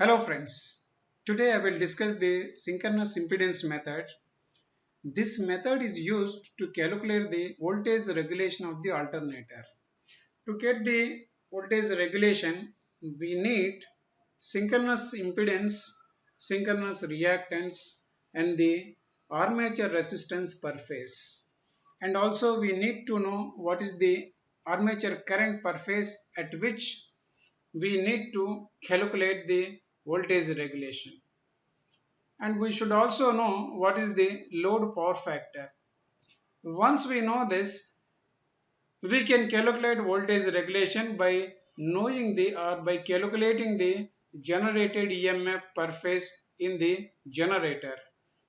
Hello friends, today I will discuss the synchronous impedance method. This method is used to calculate the voltage regulation of the alternator. To get the voltage regulation, we need synchronous impedance, synchronous reactance and the armature resistance per phase. And also we need to know what is the armature current per phase at which we need to calculate the voltage regulation. And we should also know what is the load power factor. Once we know this, we can calculate voltage regulation by knowing the or by calculating the generated EMF per phase in the generator.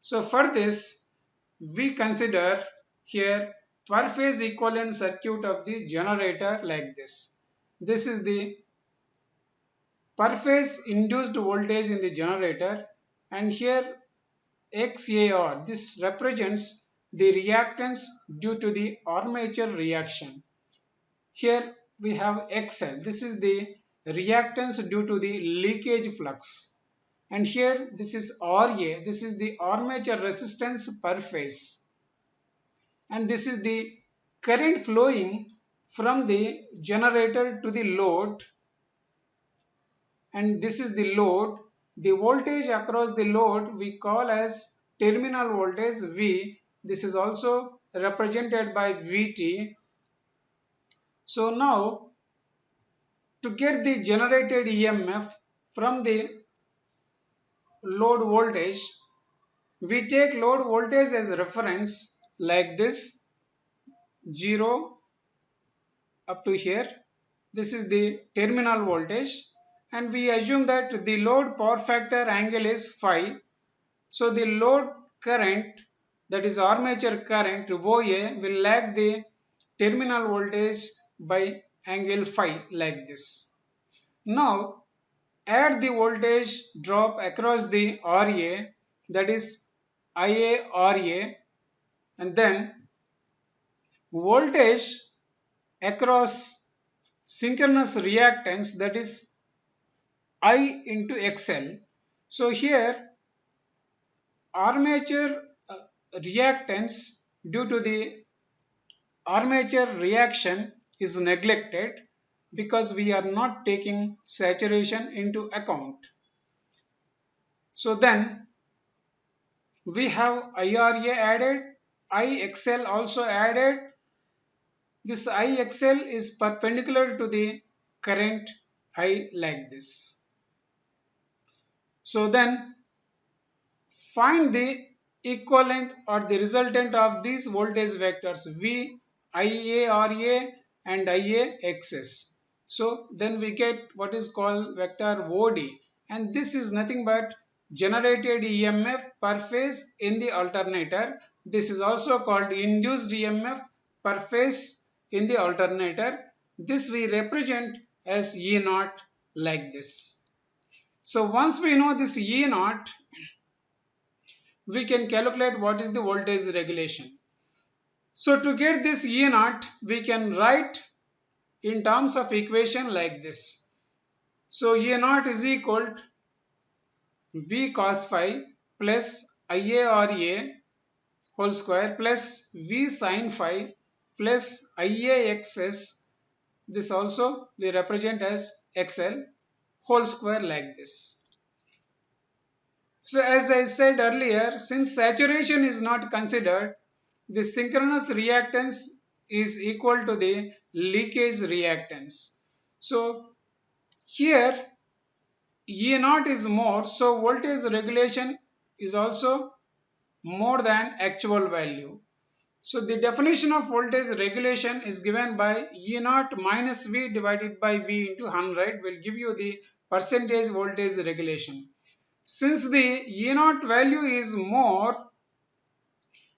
So for this, we consider here per phase equivalent circuit of the generator like this. This is the per phase induced voltage in the generator, and here XAR, this represents the reactance due to the armature reaction. Here we have XL, this is the reactance due to the leakage flux, and here this is RA, this is the armature resistance per phase, and this is the current flowing from the generator to the load, and this is the load. The voltage across the load we call as terminal voltage V. This is also represented by Vt. So now to get the generated EMF from the load voltage, we take load voltage as a reference like this, 0 up to here. This is the terminal voltage, and we assume that the load power factor angle is phi. So the load current, that is armature current OA, will lag the terminal voltage by angle phi like this. Now add the voltage drop across the RA, that is IARA, and then voltage across synchronous reactance, that is I into XL. So here armature reactance due to the armature reaction is neglected because we are not taking saturation into account. So then we have IRA added, IXL also added. This IXL is perpendicular to the current I like this. So then find the equivalent or the resultant of these voltage vectors V, IARA and IAXS. So then we get what is called vector OD, and this is nothing but generated EMF per phase in the alternator. This is also called induced EMF per phase in the alternator. This we represent as E0 like this. So once we know this E0, we can calculate what is the voltage regulation. So to get this E0, we can write in terms of equation like this. So E0 is equal to V cos phi plus IARA whole square plus V sin phi plus IAXS. This also we represent as XL whole square like this. So as I said earlier, since saturation is not considered, the synchronous reactance is equal to the leakage reactance. So here E0 is more, so voltage regulation is also more than actual value. So the definition of voltage regulation is given by E0 minus V divided by V into 100 will give you the percentage voltage regulation. Since the E0 value is more,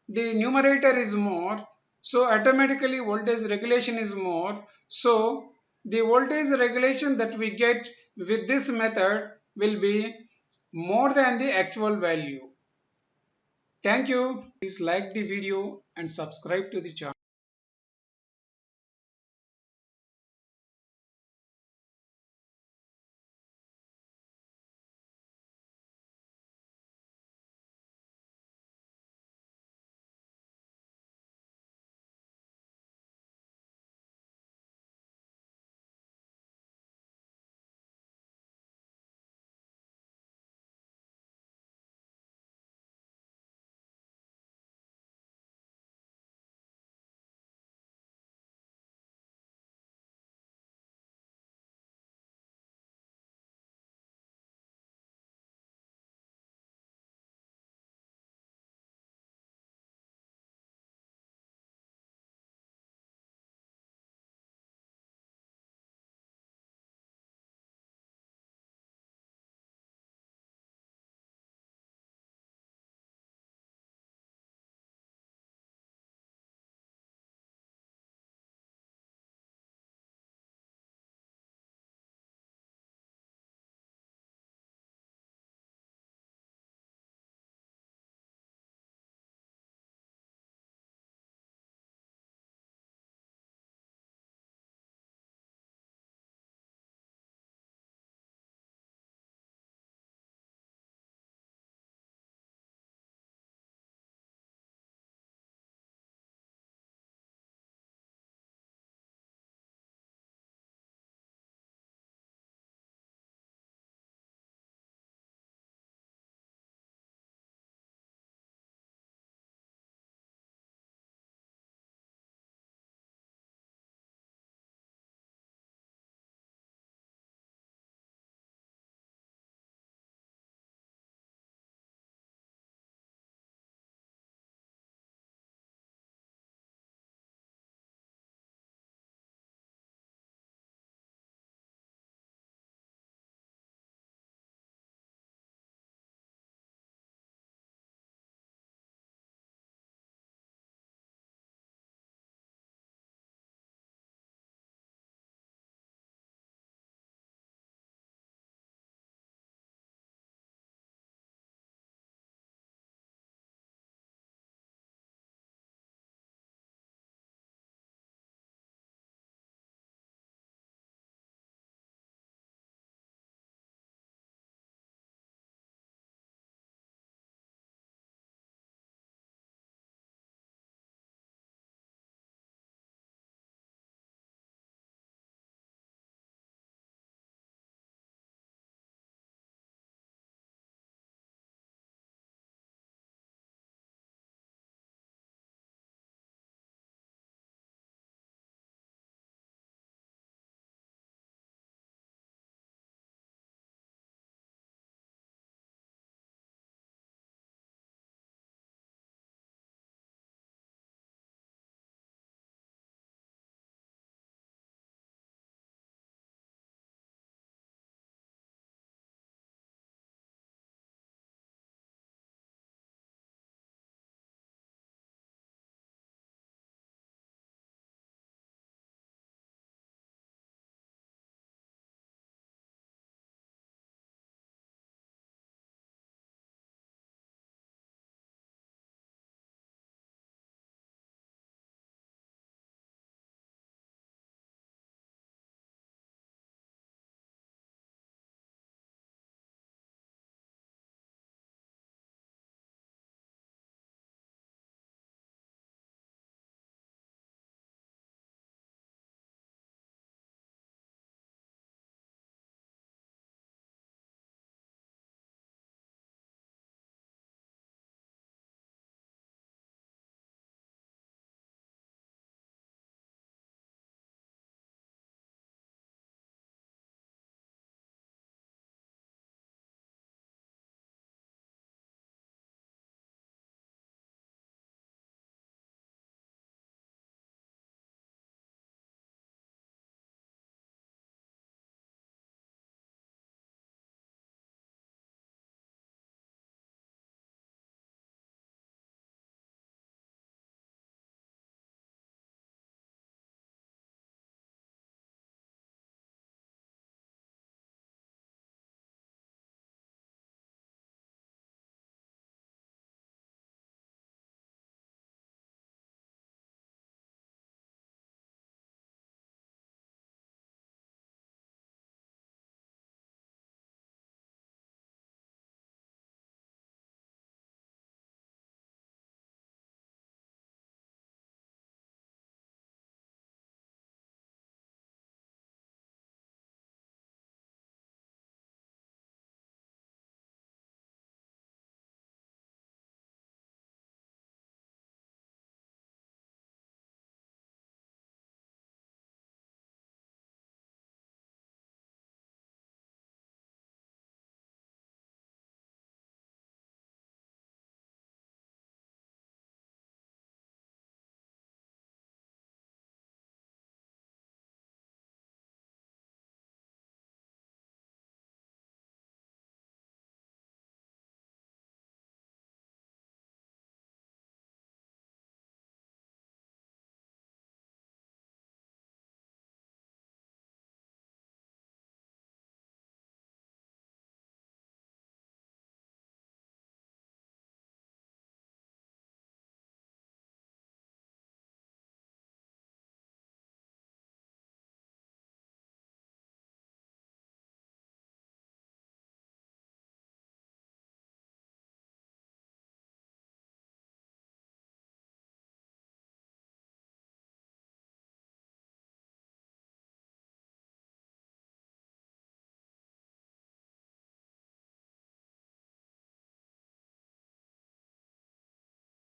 the numerator is more, so automatically voltage regulation is more. So the voltage regulation that we get with this method will be more than the actual value. Thank you. Please like the video and subscribe to the channel.